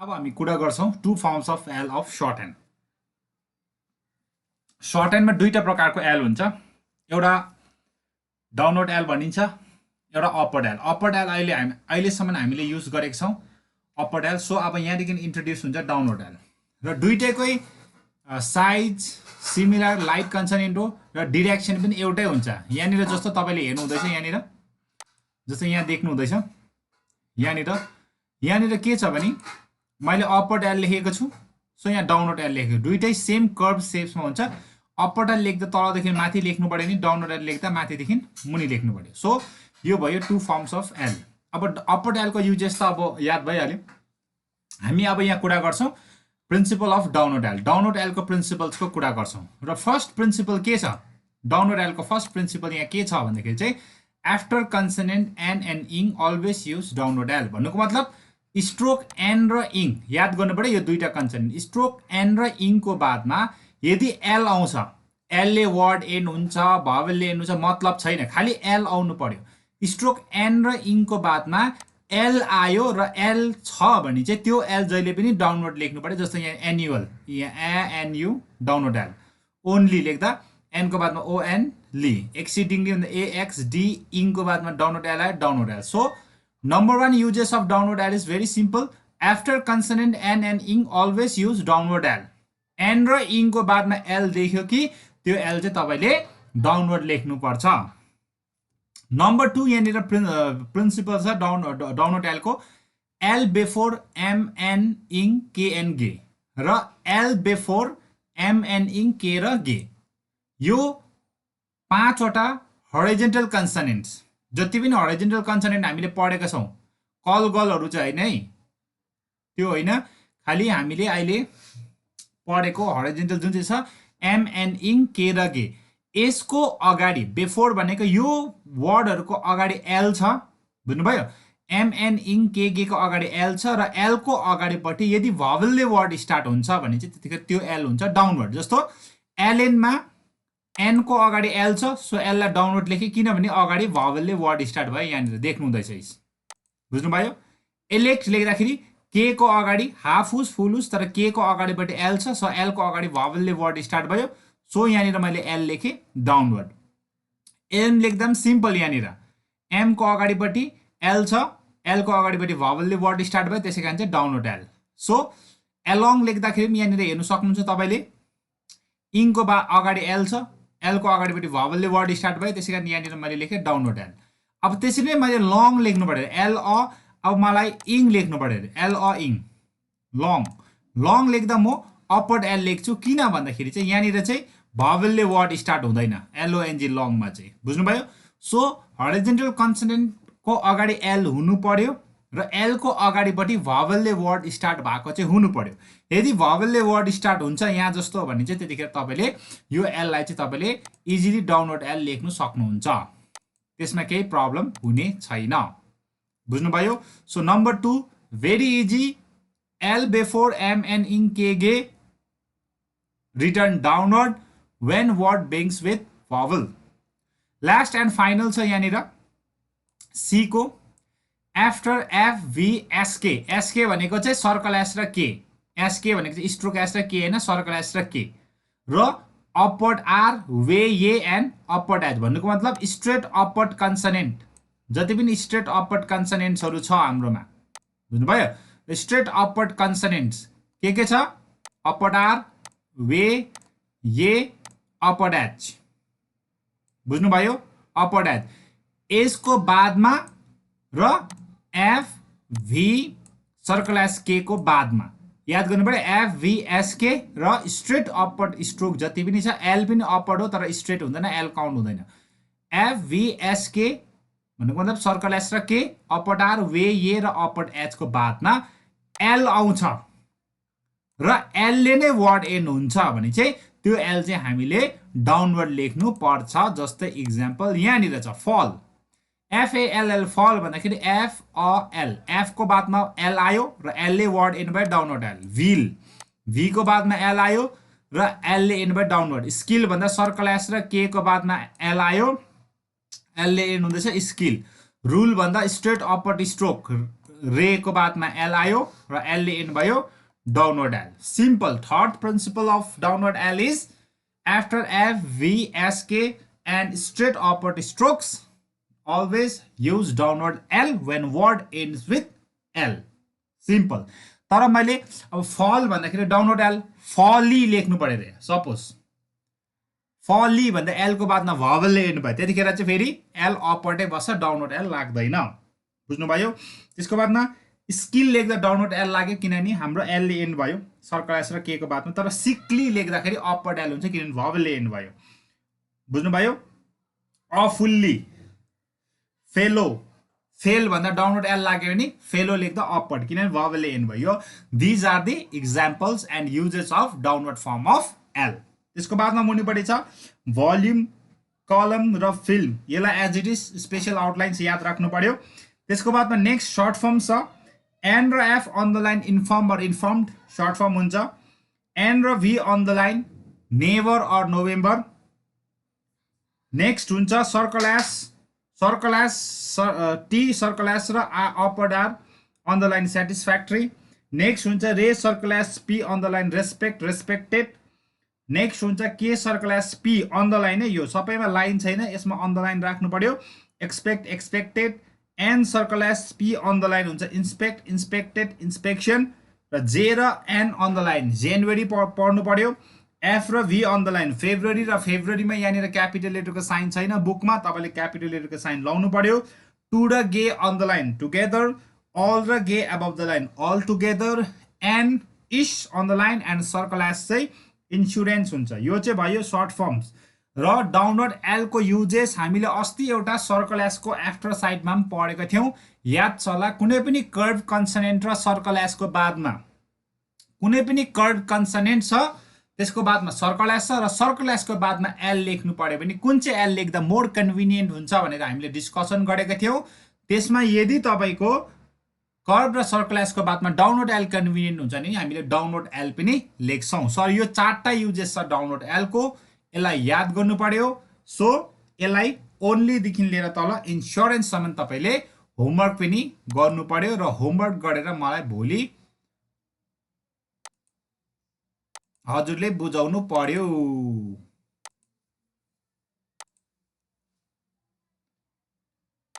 अब हामी कुरा गर्छौं two forms of L of shorthand. सर्ट ह्यान्डमा दुईटा प्रकारको एल हुन्छ, एउटा डाउनवर्ड एल भनिन्छ, एउटा अप्वर्ड एल। अप्वर्ड एल अहिलेसम्म हामीले युज गरेका छौं अप्वर्ड एल। सो अब यहाँदेखि इन्ट्रोड्युस हुन्छ डाउनवर्ड एल र दुईटैकै साइज सिमिलर लाइट कन्सनेन्ट हो र डिरेक्सन पनि एउटै हुन्छ। यहाँनिर जस्तो तपाईले हेर्नु हुँदैछ, यहाँनिर जस्तो यहाँ देख्नु हुँदैछ, यहाँनिर के छ भने मैले अप्वर्ड एल लेखेको छु, सो यहाँ डाउनवर्ड एल लेखेको। दुईटै सेम कर्भ शेप्समा हुन्छ। अप्वर्ड एल लेख्दा तलदेखि माथि लेख्नु पर्यो नि डाउनवर्ड एल लेख्दा माथिदेखि मुनि लेख्नु पर्यो। सो यो भयो टु फर्म्स अफ एल। अब अप्वर्ड एलको युजेस त अब याद भइहाल्यो। हामी अब यहाँ कुरा गर्छौं principle of downward L. Downward एलको प्रिन्सिपल्सको कुरा गर्छौं र फर्स्ट प्रिन्सिपल के छ? डाउनवर्ड एलको फर्स्ट प्रिन्सिपल यहाँ के छ भन्दाखेरि चाहिँ after consonant N and ing always use downward L. भन्नुको मतलब स्ट्रोक एन र इङ याद गर्नु पर्यो। यो दुईटा कन्सोनेन्ट स्ट्रोक एन र इङको बादमा यदि एल आउँछ, एल ले वर्ड एन्ड हुन्छ, भावेल ले एन्ड हुन्छ, मतलब छैन, खाली एल आउनु पर्यो। स्ट्रोक एन र इङको बादमा एल आयो र एल छ भने चाहिँ त्यो एल जहिले पनि डाउनवर्ड लेख्नु पर्यो। जस्तो यहाँ एन्युअल, यहाँ एएनयु डाउनवर्ड एल। ओन्ली लेख्दा एनको बादमा ओएन ली। एक्सिडिङली भन्दा एएक्सडी, इङको बादमा डाउनवर्ड एल आयो, downward L. So Number 1 uses of downward L is very simple. After consonant N and ing always use downward L. N र ing को बादमा L देख्यो कि त्यो L चाहिँ तपाईले डाउनवर्ड लेख्नु पर्छ। नम्बर 2 यहाँनिर प्रिन्सिपल छ डाउनवर्ड L को L before M N ing K N G र L before M N ing K र G। यो पाँचवटा हरिजोन्टल कन्सोनेन्ट्स, जति पनि हरिजोन्टल कन्सोनेन्ट हामीले पढेका छौं, कल गलहरु चाहिँ हैन है, त्यो हैन, खाली हामीले अहिले पढेको हरिजोन्टल जुन चाहिँ छ एम एन इङ के र गे, यसको अगाडि बिफोर भनेको यो वर्डहरुको अगाडि एल छ, बुझ्नुभयो? एम एन इङ के गे को अगाडि एल छ र एल को अगाडिपट्टि यदि भावेलले वर्ड स्टार्ट हुन्छ भने चाहिँ त्यतिखेर त्यो एल हुन्छ डाउनवर्ड। जस्तो एलएन मा एन को अगाडि एल छ, सो एल लाई डाउनवर्ड लेखे किनभने अगाडि भावेलले वर्ड स्टार्ट भयो। यहाँनिर देख्नु हुँदैछ, बुझ्नुभयो? इलेक्ट लेख्दाखेरि के को अगाडि हाफ हुस फुल हुस, तर के को अगाडिपट्टि एल छ, सो एल को अगाडि भावेलले वर्ड स्टार्ट भयो, सो यहाँनिर मैले एल लेखे डाउनवर्ड। एम लेख्दा पनि सिम्पल, यहाँनिर एम को अगाडिपट्टि एल छ, एल को अगाडिपट्टि भावेलले वर्ड स्टार्ट भयो, त्यसैकारण चाहिँ डाउनवर्ड एल। सो एलोङ लेख्दाखेरि पनि यहाँनिर हेर्नु सक्नुहुन्छ तपाईले, इङ को अगाडि एल छ, एल को अगाडिपट्टि भावेलले वर्ड स्टार्ट भयो, त्यसैकारण यहाँनिर मैले लेखे डाउनवर्ड एल। अब त्यसरी नै मैले लङ लेख्नु पर्यो, एल अ, अब मलाई इङ लेख्नु पर्यो, एल अ इङ लङ। लङ लेख्दा म अपवर्ड एल लेख्छु, किन भन्दाखेरि चाहिँ यहाँनिर चाहिँ भावेलले वर्ड स्टार्ट हुँदैन एलओएनजी लङमा चाहिँ, बुझ्नुभयो? सो हरिजोन्टल कन्सोनेन्ट को अगाडि एल हुनु पर्यो र एल को अगाडिपट्टि भावेलले वर्ड स्टार्ट भएको चाहिँ हुनु पर्यो। यदि भावेलले वर्ड स्टार्ट हुन्छ यहाँ जस्तो भने चाहिँ त्यतिखेर तपाईले यो एल लाई चाहिँ तपाईले इजिली डाउनवर्ड एल लेख्नु सक्नुहुन्छ, त्यसमा केही प्रब्लम हुने छैन, बुझ्नुभयो? So number 2 very easy, L before M N in K G return downward when word begins with vowel. Last and final छ यहाँनिर सी को आफ्टर एफ भी एसके। एसके भनेको चाहिँ सर्कल एस र के, एसके भनेको चाहिँ स्ट्रोक एस र के हैन, सर्कल एस र के, र upward R way A and upward H. भन्नुको मतलब स्ट्रेट अपवर्ड कन्सोनेन्ट, जति पनि स्ट्रेट अपवर्ड कन्सोनेन्ट्सहरु छ हाम्रोमा, बुझ्नुभयो? स्ट्रेट अपवर्ड कन्सोनेन्ट्स के छ? Upward R, way A, upward H, बुझ्नुभयो? अपवर्ड एच यसको बादमा र एफ भी सर्कल एस के को बादमा याद गर्नु पर्यो, एफ भी एस के र स्ट्रेट अपवर्ड स्ट्रोक जति पनि छ, एल पनि अपवर्ड हो तर स्ट्रेट हुँदैन, एल काउन्ट हुँदैन। एफ भी एस के भन्नुको मतलब सर्कल एस र के, अपवर्ड आर, वे ए र अपवर्ड एच को बादमा एल आउँछ र एल ले नै वर्ड एन्ड हुन्छ भने चाहिँ त्यो एल चाहिँ हामीले डाउनवर्ड लेख्नु पर्छ। जस्तै इक्जाम्पल यहाँनिर छ फल, FALL फल भन्दाखेरि एफ अ एल, एफ को बादमा एल आयो र एल ले वर्ड एन्ड भयो, डाउनवर्ड एल। व्हील, भी को बादमा एल आयो र एल ले एन्ड भयो, डाउनवर्ड। स्किल भन्दा सर्कल एस र के को बादमा एल आयो, एल ले एन्ड हुँदैछ, स्किल। रुल भन्दा स्ट्रेट अपवर्ड स्ट्रोक, रे को बादमा एल आयो र एल ले एन्ड भयो downward L simple third principle of downward L is after F V S K and straight upward strokes always use downward L when word ends with L simple तर मैले अब fall भन्दाखेरि downward L folly लेख्नु पर्यो रे suppose folly भन्दा L को बादमा vowel ले एन्ड भयो त्यतिखेर चाहिँ फेरि L अपवर्डै बस्छ downward L लाग्दैन बुझ्नु भयो त्यसको बादमा स्किल लेख्दा downward L लाग्यो किनभने हाम्रो L ले एन्ड भयो सर्कल एस र के को बादमा तर सिकली लेख्दाखेरि अपवर्ड L हुन्छ किनभने vowel ले एन्ड भयो बुझ्नु भयो awfully फेलो फेल भन्दा डाउनवर्ड एल लाग्यो भने फेलो लेख्दा अपवर्ड किनभने vowel एन्ड भयो these are the examples and uses of downward form of L त्यसको बादमा मुनिपट्टि छ भोल्युम कलम र फिल्म यसलाई as it is special outlines याद राख्नु पर्यो त्यसको बादमा नेक्स्ट सर्ट फर्म छ एन र F on the line inform र इन्फर्मड सर्ट फर्म हुन्छ एन र V on the line never or November next हुन्छ circle S T circle S र upward R on the line satisfactory next हुन्छ ray circle S P on the line respect respected next हुन्छ के circle S P on the line यो सबैमा line छैन यसमा on the line राख्नु पर्यो expect expected N circle S P on the line हुन्छ इन्सपेक्ट इन्सपेक्टेड इन्सपेक्सन र जे र एन अन द लाइन जनवरी पढ्नु पर्यो एफ र V on the line February र फेब्रुअरीमा यहाँनिर क्यापिटल लेटरको साइन छैन बुकमा तपाईँले क्यापिटल लेटरको साइन लाउनु पर्यो टु र gay on the line together all र gay above the line all together and is on the line and circle S चाहिँ इन्सुरेन्स हुन्छ यो चाहिँ भयो सर्ट फर्म्स र डाउनवर्ड एलको युजेस हामीले अस्ति एउटा सर्कल एसको आफ्टर साइडमा पनि पढेको थियौँ याद छ होला कुनै पनि कर्भ कन्सनेन्ट र सर्कल एसको बादमा कुनै पनि कर्भ कन्सनेन्ट छ त्यसको बादमा सर्कल एस छ र सर्कल एसको बादमा एल लेख्नु पर्यो भने कुन चाहिँ एल लेख्दा मोर कन्भिनियन्ट हुन्छ भनेर हामीले डिस्कसन गरेका थियौँ त्यसमा यदि तपाईँको कर्भ र सर्कल एसको बादमा डाउनवर्ड एल कन्भिनियन्ट हुन्छ भने हामीले डाउनवर्ड एल पनि लेख्छौँ सर यो चारवटा युजेस छ डाउनवर्ड एलको यसलाई याद गर्नु पर्यो सो यसलाई ओन्लीदेखि लिएर तल इन्स्योरेन्ससम्म तपाईँले होमवर्क पनि गर्नु पर्यो र होमवर्क गरेर मलाई भोलि हजुरले बुझाउनु पर्यो।